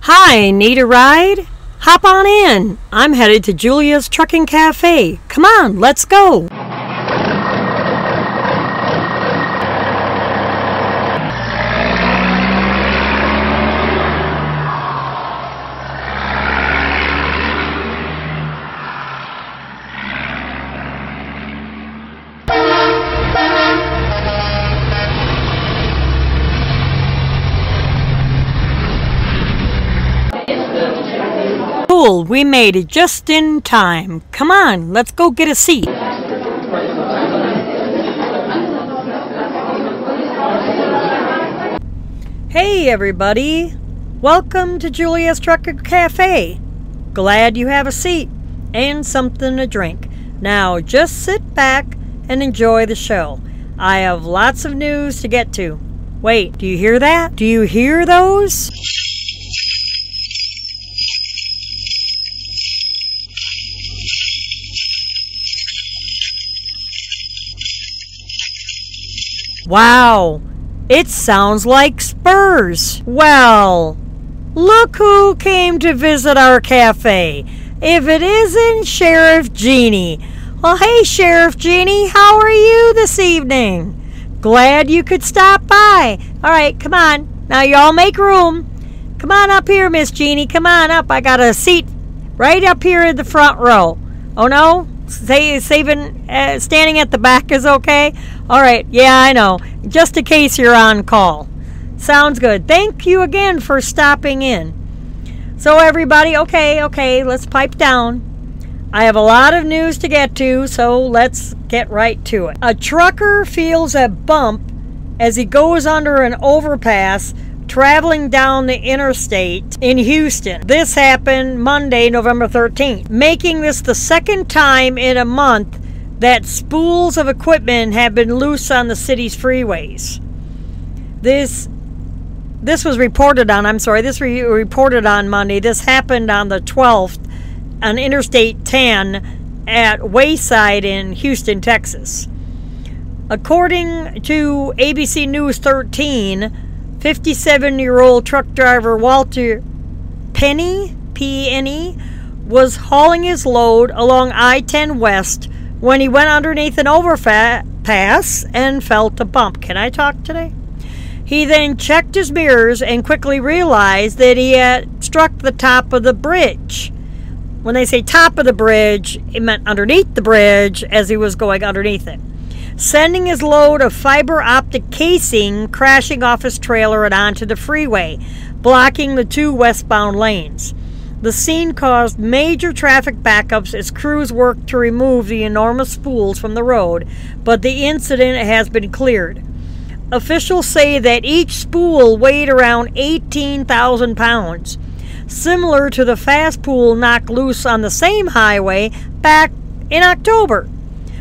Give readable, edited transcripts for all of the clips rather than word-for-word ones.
Hi, need a ride? Hop on in. I'm headed to Julia's Trucking Cafe. Come on, let's go. Cool, we made it just in time. Come on, let's go get a seat. Hey everybody, welcome to Julia's Trucking Cafe. Glad you have a seat and something to drink. Now just sit back and enjoy the show. I have lots of news to get to. Wait, do you hear that? Do you hear those? Wow, it sounds like Spurs. Well, look who came to visit our cafe. If it isn't Sheriff Jeannie. Well, hey, Sheriff Jeannie, how are you this evening? Glad you could stop by. All right, come on. Now, y'all make room. Come on up here, Miss Jeannie. Come on up. I got a seat right up here in the front row. Oh, no? Standing at the back is okay? All right, yeah, I know. Just in case you're on call. Sounds good. Thank you again for stopping in. So everybody, okay, let's pipe down. I have a lot of news to get to, so let's get right to it. A trucker feels a bump as he goes under an overpass traveling down the interstate in Houston. This happened Monday, November 13th, making this the second time in a month that spools of equipment have been loose on the city's freeways. This was reported on, reported on Monday. This happened on the 12th on Interstate 10 at Wayside in Houston, Texas. According to ABC News 13, 57-year-old truck driver Walter Penny, P-E-N-E, was hauling his load along I-10 West when he went underneath an overpass and felt a bump. Can I talk today? He then checked his mirrors and quickly realized that he had struck the top of the bridge. When they say top of the bridge, it meant underneath the bridge as he was going underneath it, sending his load of fiber optic casing crashing off his trailer and onto the freeway, blocking the two westbound lanes. The scene caused major traffic backups as crews worked to remove the enormous spools from the road, but the incident has been cleared. Officials say that each spool weighed around 18,000 pounds, similar to the fast pool knocked loose on the same highway back in October,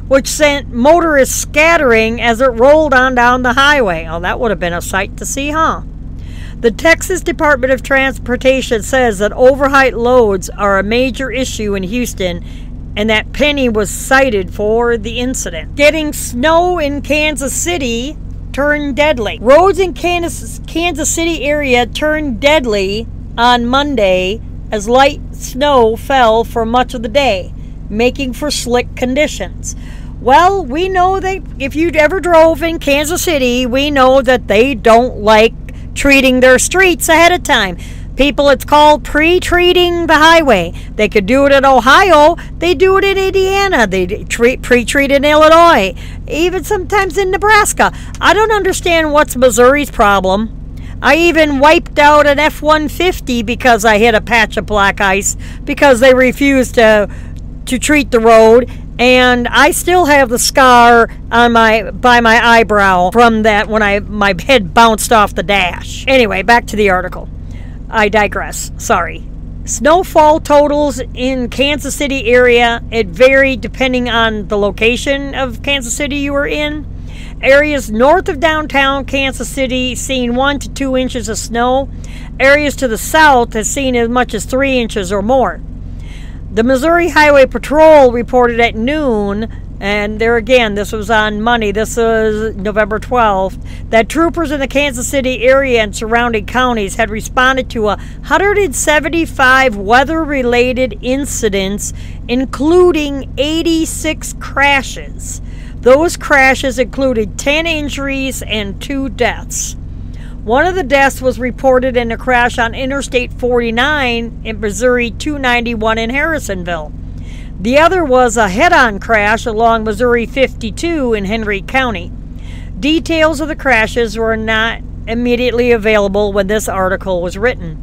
which sent motorists scattering as it rolled on down the highway. Oh, that would have been a sight to see, huh? The Texas Department of Transportation says that overheight loads are a major issue in Houston and that Penny was cited for the incident. Getting snow in Kansas City turned deadly. Roads in Kansas City area turned deadly on Monday as light snow fell for much of the day, making for slick conditions. Well, we know that if you ever drove in Kansas City, we know that they don't like treating their streets ahead of time. People, it's called pre-treating the highway. They could do it in Ohio. They do it in Indiana. They pre-treat in Illinois. Even sometimes in Nebraska. I don't understand what's Missouri's problem. I even wiped out an F-150 because I hit a patch of black ice because they refused to treat the road, and I still have the scar on by my eyebrow from that when my head bounced off the dash. Anyway, back to the article. I digress. Sorry. Snowfall totals in Kansas City area, it varied depending on the location of Kansas City you were in. Areas north of downtown Kansas City seen 1 to 2 inches of snow. Areas to the south has seen as much as 3 inches or more. The Missouri Highway Patrol reported at noon and there again, this was on Monday, this was November 12th, that troopers in the Kansas City area and surrounding counties had responded to 175 weather-related incidents, including 86 crashes. Those crashes included 10 injuries and 2 deaths. One of the deaths was reported in a crash on Interstate 49 in Missouri 291 in Harrisonville. The other was a head-on crash along Missouri 52 in Henry County. Details of the crashes were not immediately available when this article was written.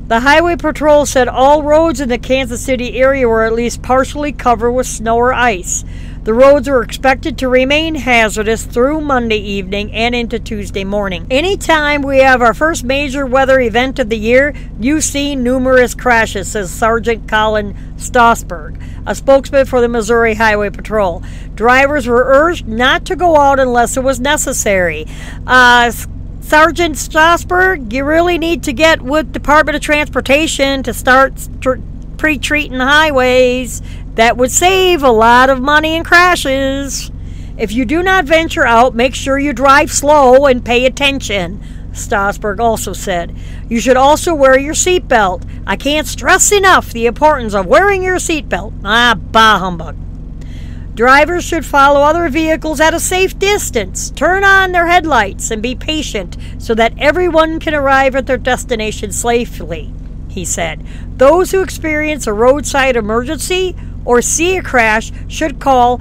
The Highway Patrol said all roads in the Kansas City area were at least partially covered with snow or ice. The roads were expected to remain hazardous through Monday evening and into Tuesday morning. Anytime we have our first major weather event of the year, you see numerous crashes, says Sergeant Colin Stossberg, a spokesman for the Missouri Highway Patrol. Drivers were urged not to go out unless it was necessary. Sergeant Stossberg, you really need to get with Department of Transportation to start pre-treating the highways. That would save a lot of money in crashes. If you do not venture out, make sure you drive slow and pay attention, Stossberg also said. You should also wear your seatbelt. I can't stress enough the importance of wearing your seatbelt. Bah humbug. Drivers should follow other vehicles at a safe distance, turn on their headlights, and be patient so that everyone can arrive at their destination safely, he said. Those who experience a roadside emergency or see a crash should call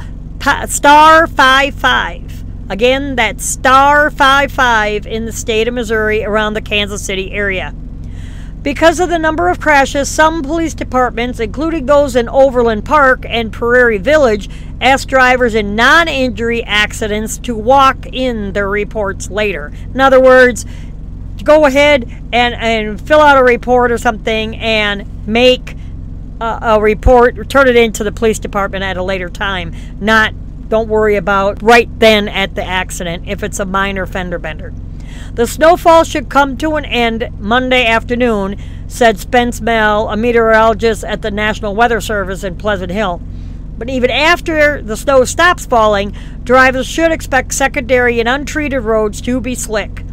star 55. Again, that's star 55 in the state of Missouri around the Kansas City area. Because of the number of crashes, some police departments, including those in Overland Park and Prairie Village, asked drivers in non-injury accidents to walk in their reports later. In other words, go ahead and fill out a report or something and make a report, turn it into the police department at a later time. Don't worry about right then at the accident if it's a minor fender bender. The snowfall should come to an end Monday afternoon, said Spence Mell, a meteorologist at the National Weather Service in Pleasant Hill. But even after the snow stops falling, drivers should expect secondary and untreated roads to be slick.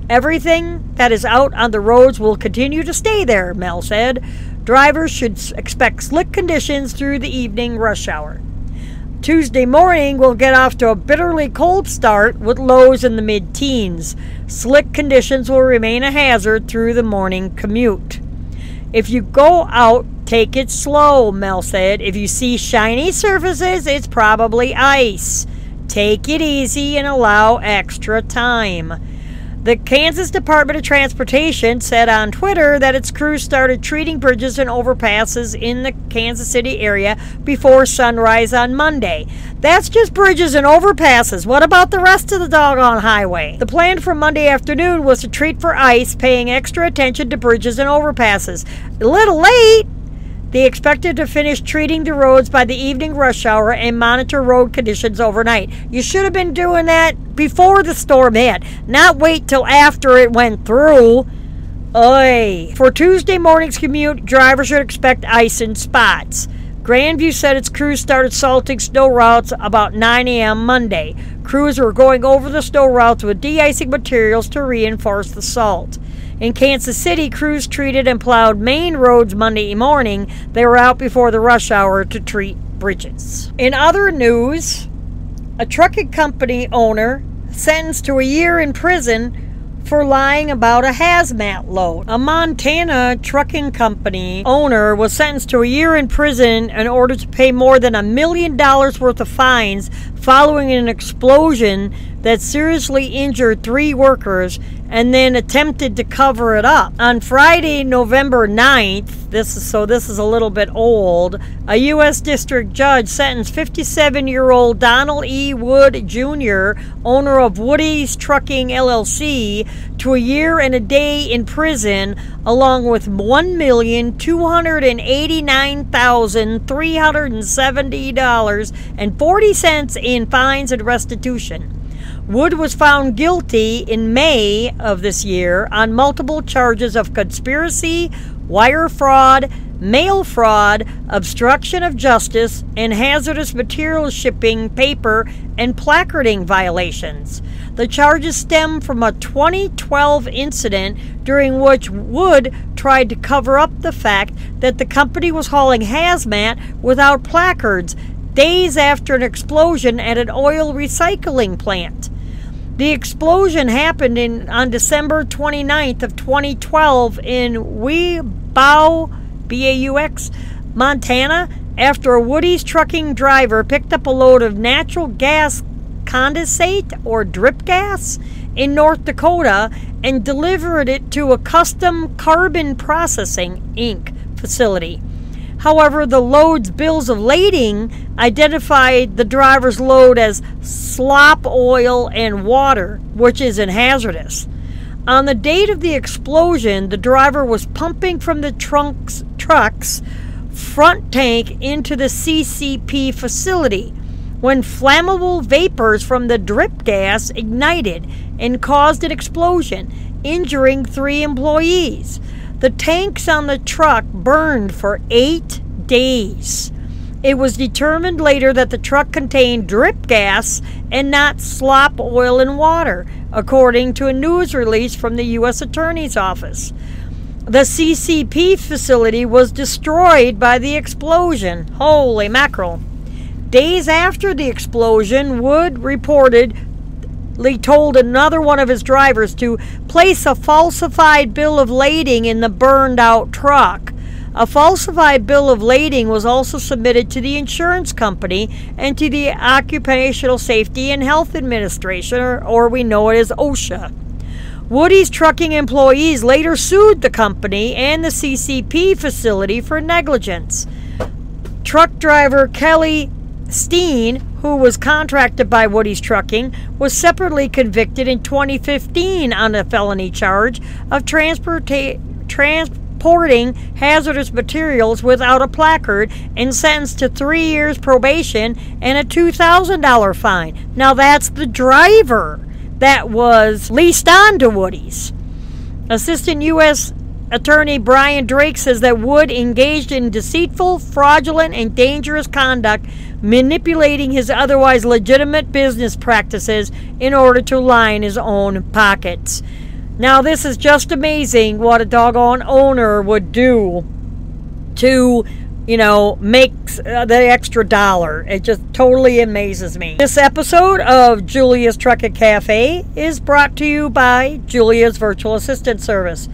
Everything that is out on the roads will continue to stay there, Mel said. Drivers should expect slick conditions through the evening rush hour. Tuesday morning will get off to a bitterly cold start with lows in the mid-teens. Slick conditions will remain a hazard through the morning commute. If you go out, take it slow, Mel said. If you see shiny surfaces, it's probably ice. Take it easy and allow extra time. The Kansas Department of Transportation said on Twitter that its crews started treating bridges and overpasses in the Kansas City area before sunrise on Monday. That's just bridges and overpasses. What about the rest of the doggone highway? The plan for Monday afternoon was to treat for ice, paying extra attention to bridges and overpasses. A little late. They expected to finish treating the roads by the evening rush hour and monitor road conditions overnight. You should have been doing that before the storm hit, not wait till after it went through. Oy. For Tuesday morning's commute, drivers should expect ice in spots. Grandview said its crews started salting snow routes about 9 a.m. Monday. Crews were going over the snow routes with de-icing materials to reinforce the salt. In Kansas City, crews treated and plowed main roads Monday morning. They were out before the rush hour to treat bridges. In other news, a trucking company owner sentenced to a year in prison for lying about a hazmat load. A Montana trucking company owner was sentenced to a year in prison in order to pay more than $1 million worth of fines following an explosion that seriously injured 3 workers and then attempted to cover it up. On Friday, November 9th, this is a little bit old, a U.S. District Judge sentenced 57-year-old Donald E. Wood, Jr., owner of Woody's Trucking, LLC, to a year and a day in prison, along with $1,289,370.40 in fines and restitution. Wood was found guilty in May of this year on multiple charges of conspiracy, wire fraud, mail fraud, obstruction of justice, and hazardous materials shipping, paper, and placarding violations. The charges stem from a 2012 incident during which Wood tried to cover up the fact that the company was hauling hazmat without placards days after an explosion at an oil recycling plant. The explosion happened on December 29th of 2012 in Baux, B-A-U-X, Montana, after a Woody's trucking driver picked up a load of natural gas condensate or drip gas in North Dakota and delivered it to a custom carbon processing Inc. facility. However, the load's bills of lading identified the driver's load as slop oil and water, which isn't hazardous. On the date of the explosion, the driver was pumping from the truck's front tank into the CCP facility when flammable vapors from the drip gas ignited and caused an explosion, injuring 3 employees. The tanks on the truck burned for 8 days. It was determined later that the truck contained drip gas and not slop oil and water, according to a news release from the U.S. Attorney's Office. The CCP facility was destroyed by the explosion. Holy mackerel. Days after the explosion, Wood reportedly told another one of his drivers to place a falsified bill of lading in the burned-out truck. A falsified bill of lading was also submitted to the insurance company and to the Occupational Safety and Health Administration, or we know it as OSHA. Woody's trucking employees later sued the company and the CCP facility for negligence. Truck driver Kelly Steen, who was contracted by Woody's Trucking, was separately convicted in 2015 on a felony charge of transporting hazardous materials without a placard and sentenced to 3 years probation and a $2,000 fine. Now that's the driver that was leased on to Woody's. Assistant U.S. Attorney Brian Drake says that Wood engaged in deceitful, fraudulent, and dangerous conduct, manipulating his otherwise legitimate business practices in order to line his own pockets. Now, this is just amazing what a doggone owner would do to, make the extra dollar. It just totally amazes me. This episode of Julia's Trucking Cafe is brought to you by Julia's Virtual Assistant Service.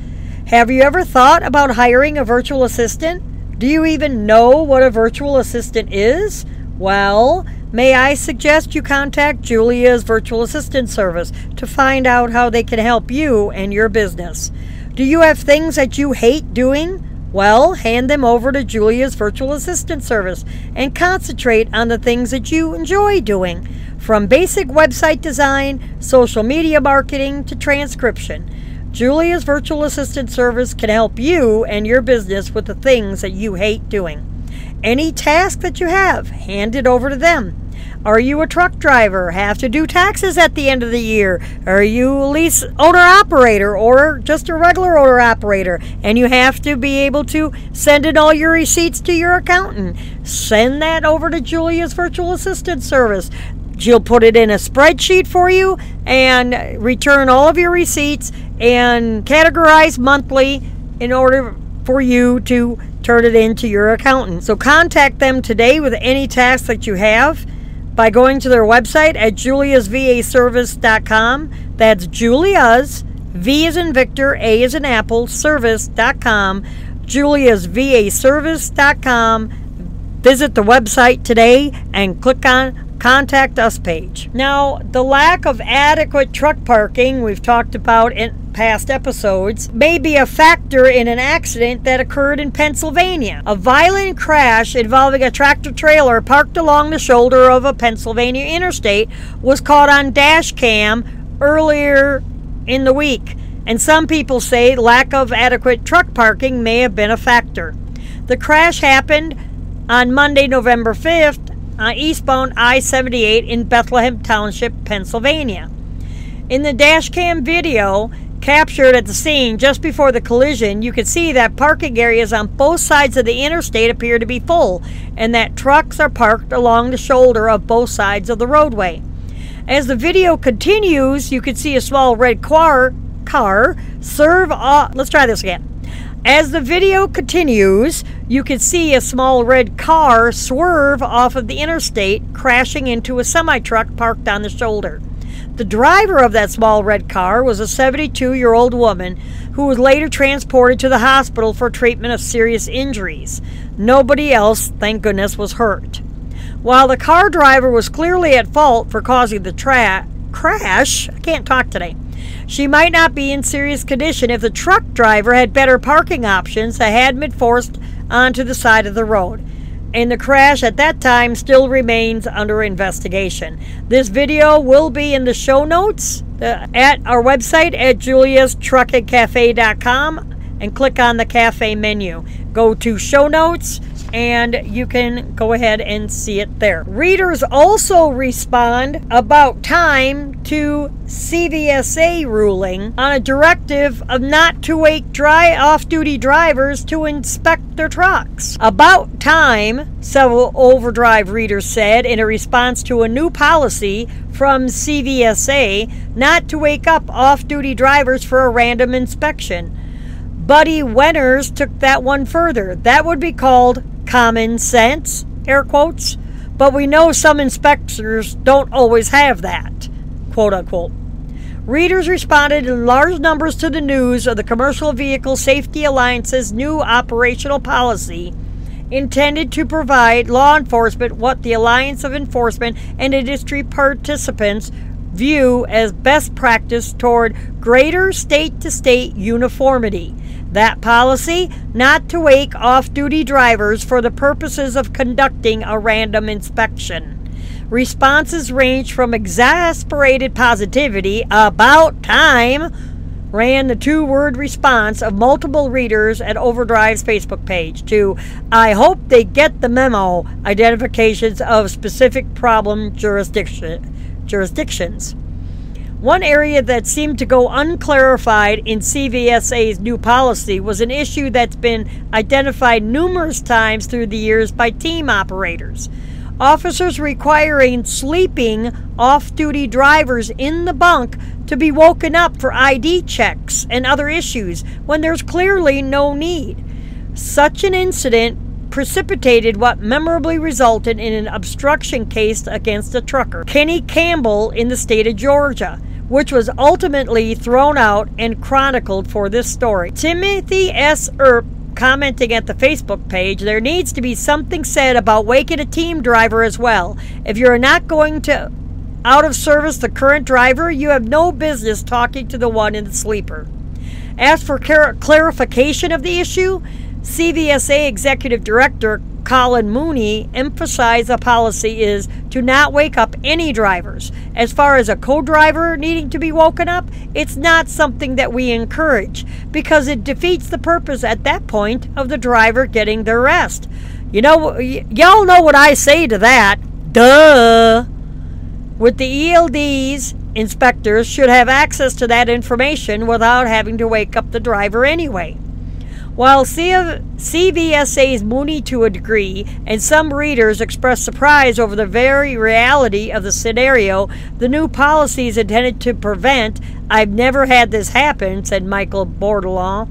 Have you ever thought about hiring a virtual assistant? Do you even know what a virtual assistant is? Well, may I suggest you contact Julia's Virtual Assistant Service to find out how they can help you and your business. Do you have things that you hate doing? Well, hand them over to Julia's Virtual Assistant Service and concentrate on the things that you enjoy doing, from basic website design, social media marketing, to transcription. Julia's Virtual Assistant Service can help you and your business with the things that you hate doing. Any task that you have, hand it over to them. Are you a truck driver? Have to do taxes at the end of the year? Are you a lease owner-operator or just a regular owner-operator and you have to be able to send in all your receipts to your accountant? Send that over to Julia's Virtual Assistant Service. She'll put it in a spreadsheet for you and return all of your receipts and categorize monthly in order for you to turn it into your accountant. So contact them today with any task that you have by going to their website at juliasvaservice.com. That's Julia's, V as in Victor, A as in Apple, service.com, juliasvaservice.com. Visit the website today and click on Contact Us page. Now, the lack of adequate truck parking we've talked about in past episodes may be a factor in an accident that occurred in Pennsylvania. A violent crash involving a tractor trailer parked along the shoulder of a Pennsylvania interstate was caught on dash cam earlier in the week, and some people say lack of adequate truck parking may have been a factor. The crash happened on Monday, November 5th, eastbound I-78 in Bethlehem Township, Pennsylvania. In the dashcam video, Captured at the scene just before the collision, you can see that parking areas on both sides of the interstate appear to be full, and that trucks are parked along the shoulder of both sides of the roadway. As the video continues, you can see a small red car serve off. Let's try this again. As the video continues, you can see a small red car swerve off of the interstate, crashing into a semi-truck parked on the shoulder. The driver of that small red car was a 72-year-old woman who was later transported to the hospital for treatment of serious injuries. Nobody else, thank goodness, was hurt. While the car driver was clearly at fault for causing the crash, I can't talk today, she might not be in serious condition if the truck driver had better parking options that hadn't been forced onto the side of the road. And the crash at that time still remains under investigation. This video will be in the show notes at our website at juliastruckandcafe.com, and click on the cafe menu. Go to show notes and you can go ahead and see it there. Readers also respond about time to CVSA ruling on a directive of not to wake off-duty drivers to inspect their trucks. About time, several Overdrive readers said in a response to a new policy from CVSA not to wake up off-duty drivers for a random inspection. Buddy Wenners took that one further. That would be called common sense, air quotes, but we know some inspectors don't always have that, quote unquote. Readers responded in large numbers to the news of the Commercial Vehicle Safety Alliance's new operational policy intended to provide law enforcement what the Alliance of Enforcement and industry participants view as best practice toward greater state-to-state uniformity. That policy, not to wake off-duty drivers for the purposes of conducting a random inspection. Responses ranged from exasperated positivity, about time, ran the two-word response of multiple readers at Overdrive's Facebook page, to I hope they get the memo, identifications of specific problem jurisdictions. One area that seemed to go unclarified in CVSA's new policy was an issue that's been identified numerous times through the years by team operators. Officers requiring sleeping off-duty drivers in the bunk to be woken up for ID checks and other issues when there's clearly no need. Such an incident precipitated what memorably resulted in an obstruction case against a trucker, Kenny Campbell, in the state of Georgia, which was ultimately thrown out and chronicled for this story. Timothy S. Earp, commenting at the Facebook page, there needs to be something said about waking a team driver as well. If you're not going to out of service the current driver, you have no business talking to the one in the sleeper. As for clarification of the issue, CVSA Executive Director Colin Mooney emphasized the policy is to not wake up any drivers. As far as a co-driver needing to be woken up, it's not something that we encourage because it defeats the purpose at that point of the driver getting their rest. You know, y'all know what I say to that. Duh! With the ELDs, inspectors should have access to that information without having to wake up the driver anyway. While CVSA's Mooney to a degree, and some readers expressed surprise over the very reality of the scenario, the new policy is intended to prevent. I've never had this happen, said Michael Bordelot.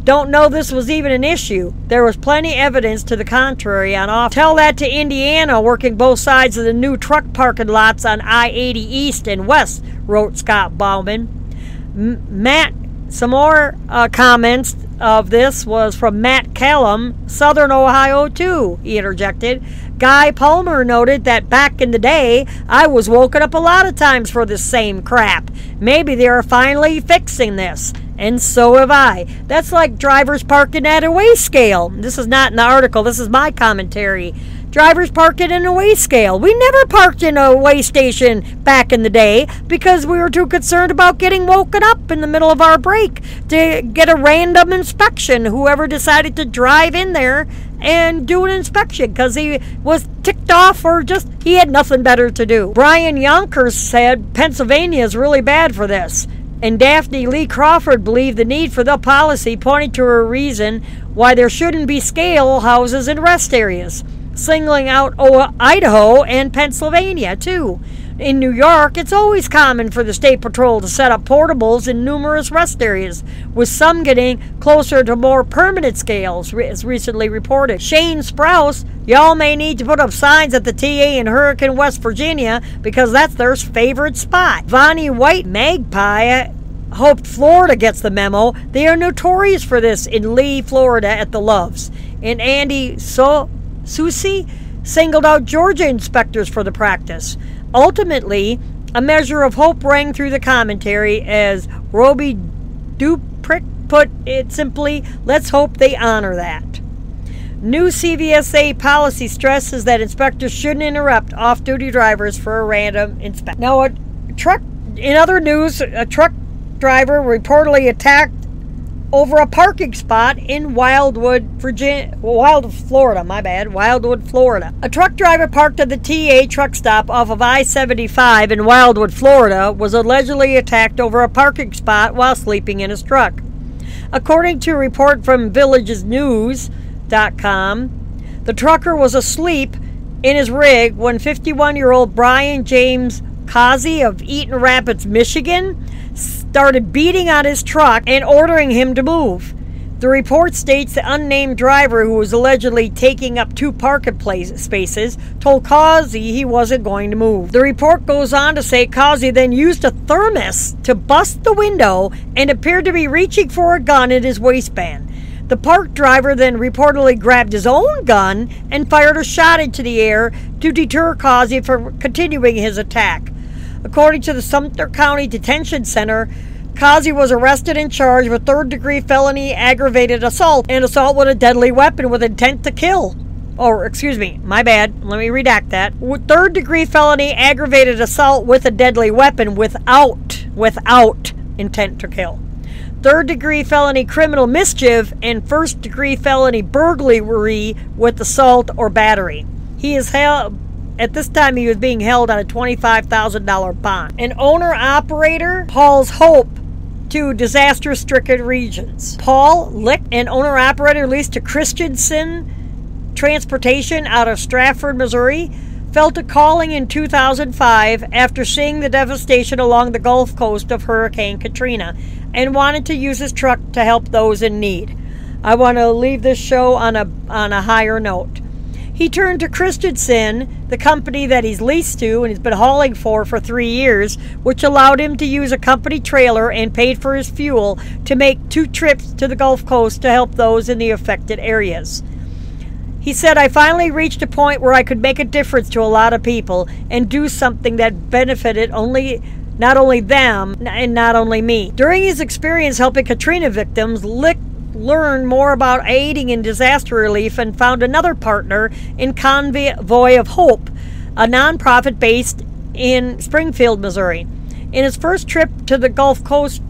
Don't know this was even an issue. There was plenty evidence to the contrary on off. Tell that to Indiana, working both sides of the new truck parking lots on I-80 East and West, wrote Scott Bauman. Some more comments of this was from Matt Callum, Southern Ohio too, he interjected. Guy Palmer noted that back in the day, I was woken up a lot of times for this same crap. Maybe they are finally fixing this. And so have I. That's like drivers parking at a weigh scale. This is not in the article, this is my commentary. Drivers parking in a weigh scale. We never parked in a weigh station back in the day because we were too concerned about getting woken up in the middle of our break to get a random inspection. Whoever decided to drive in there and do an inspection because he was ticked off or just he had nothing better to do. Brian Yonkers said Pennsylvania is really bad for this. And Daphne Lee Crawford believed the need for the policy, pointing to a reason why there shouldn't be scale houses in rest areas, singling out Idaho and Pennsylvania, too. In New York, it's always common for the State Patrol to set up portables in numerous rest areas, with some getting closer to more permanent scales, as recently reported. Shane Sprouse, y'all may need to put up signs at the TA in Hurricane, West Virginia, because that's their favorite spot. Vonnie White Magpie hoped Florida gets the memo. They are notorious for this in Lee, Florida at the Loves. And Andy Susi singled out Georgia inspectors for the practice. Ultimately, a measure of hope rang through the commentary as Roby Duprick put it simply, let's hope they honor that. New CVSA policy stresses that inspectors shouldn't interrupt off-duty drivers for a random inspection. Now, in other news, a truck driver reportedly attacked over a parking spot in Wildwood, Florida. A truck driver parked at the TA truck stop off of I-75 in Wildwood, Florida, was allegedly attacked over a parking spot while sleeping in his truck. According to a report from villagesnews.com, the trucker was asleep in his rig when 51-year-old Brian James Causey of Eaton Rapids, Michigan, started beating on his truck and ordering him to move. The report states the unnamed driver, who was allegedly taking up 2 parking spaces, told Causey he wasn't going to move. The report goes on to say Causey then used a thermos to bust the window and appeared to be reaching for a gun in his waistband. The parked driver then reportedly grabbed his own gun and fired a shot into the air to deter Causey from continuing his attack. According to the Sumter County Detention Center, Causey was arrested and charged with third-degree felony aggravated assault and assault with a deadly weapon with intent to kill. Let me redact that. Third-degree felony aggravated assault with a deadly weapon without intent to kill. Third-degree felony criminal mischief and first-degree felony burglary with assault or battery. He is held. At this time, he was being held on a $25,000 bond. An owner-operator hauls hope to disaster-stricken regions. Paul Lick, an owner-operator leased to Christensen Transportation out of Stratford, Missouri, felt a calling in 2005 after seeing the devastation along the Gulf Coast of Hurricane Katrina and wanted to use his truck to help those in need. I want to leave this show on a higher note. He turned to Christensen, the company that he's leased to and has been hauling for 3 years, which allowed him to use a company trailer and paid for his fuel to make 2 trips to the Gulf Coast to help those in the affected areas. He said, I finally reached a point where I could make a difference to a lot of people and do something that benefited not only them and not only me. During his experience helping Katrina victims, Lick learned more about aiding in disaster relief and found another partner in Convoy of Hope, a nonprofit based in Springfield, Missouri. In his first trip to the Gulf Coast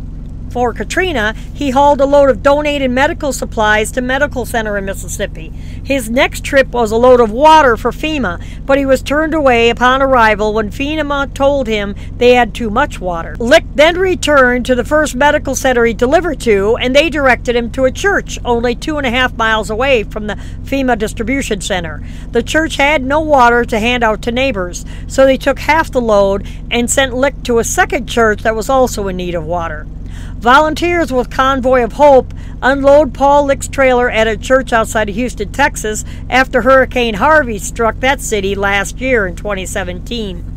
for Katrina, he hauled a load of donated medical supplies to Medical Center in Mississippi. His next trip was a load of water for FEMA, but he was turned away upon arrival when FEMA told him they had too much water. Lick then returned to the first medical center he delivered to, and they directed him to a church only 2.5 miles away from the FEMA distribution center. The church had no water to hand out to neighbors, so they took half the load and sent Lick to a second church that was also in need of water. Volunteers with Convoy of Hope unload Paul Lick's trailer at a church outside of Houston, Texas, after Hurricane Harvey struck that city last year in 2017.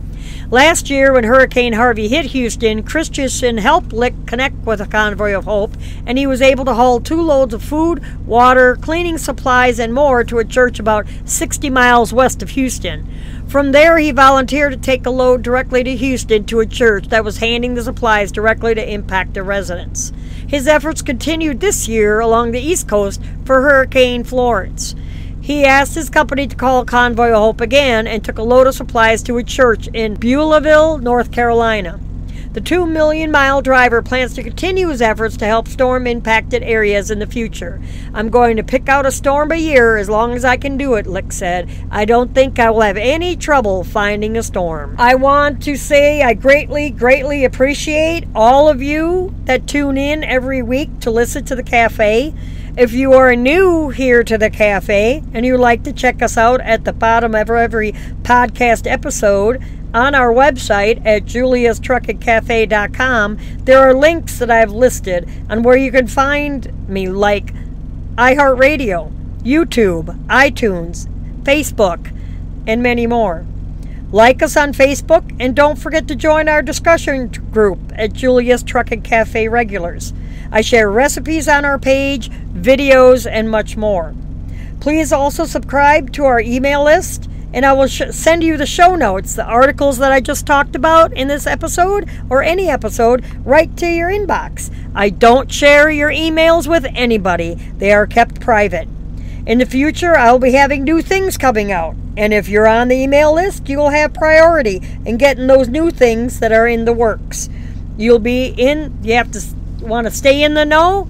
Last year, when Hurricane Harvey hit Houston, Christensen helped Lick connect with a Convoy of Hope, and he was able to haul 2 loads of food, water, cleaning supplies, and more to a church about 60 miles west of Houston. From there, he volunteered to take a load directly to Houston to a church that was handing the supplies directly to impacted residents. His efforts continued this year along the East Coast for Hurricane Florence. He asked his company to call Convoy of Hope again and took a load of supplies to a church in Beulahville, North Carolina. The 2 Million Mile Driver plans to continue his efforts to help storm-impacted areas in the future. I'm going to pick out a storm a year as long as I can do it, Lick said. I don't think I will have any trouble finding a storm. I want to say I greatly appreciate all of you that tune in every week to listen to the cafe. If you are new here to the cafe and you'd like to check us out at the bottom of every podcast episode on our website at juliastruckingcafe.com, there are links that I've listed on where you can find me, like iHeartRadio, YouTube, iTunes, Facebook, and many more. Like us on Facebook, and don't forget to join our discussion group at Julia's Trucking Cafe Regulars. I share recipes on our page, videos, and much more. Please also subscribe to our email list, and I will send you the show notes, the articles that I just talked about in this episode, or any episode, right to your inbox. I don't share your emails with anybody. They are kept private. In the future, I'll be having new things coming out. And if you're on the email list, you will have priority in getting those new things that are in the works. You have to want to stay in the know,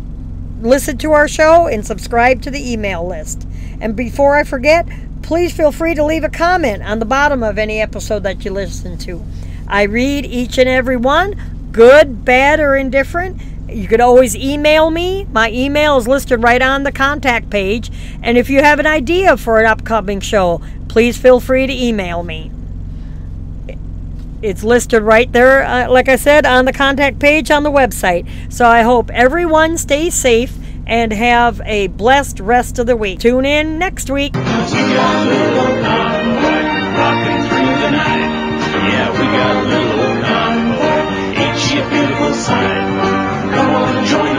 listen to our show, and subscribe to the email list. And before I forget, please feel free to leave a comment on the bottom of any episode that you listen to. I read each and every one, good, bad, or indifferent. You could always email me. My email is listed right on the contact page. And if you have an idea for an upcoming show, please feel free to email me. It's listed right there, like I said, on the contact page on the website. So I hope everyone stays safe and have a blessed rest of the week. Tune in next week. We got a little convoy rocking through the night. Yeah, we got a little convoy. Ain't she a beautiful sight? Come on and join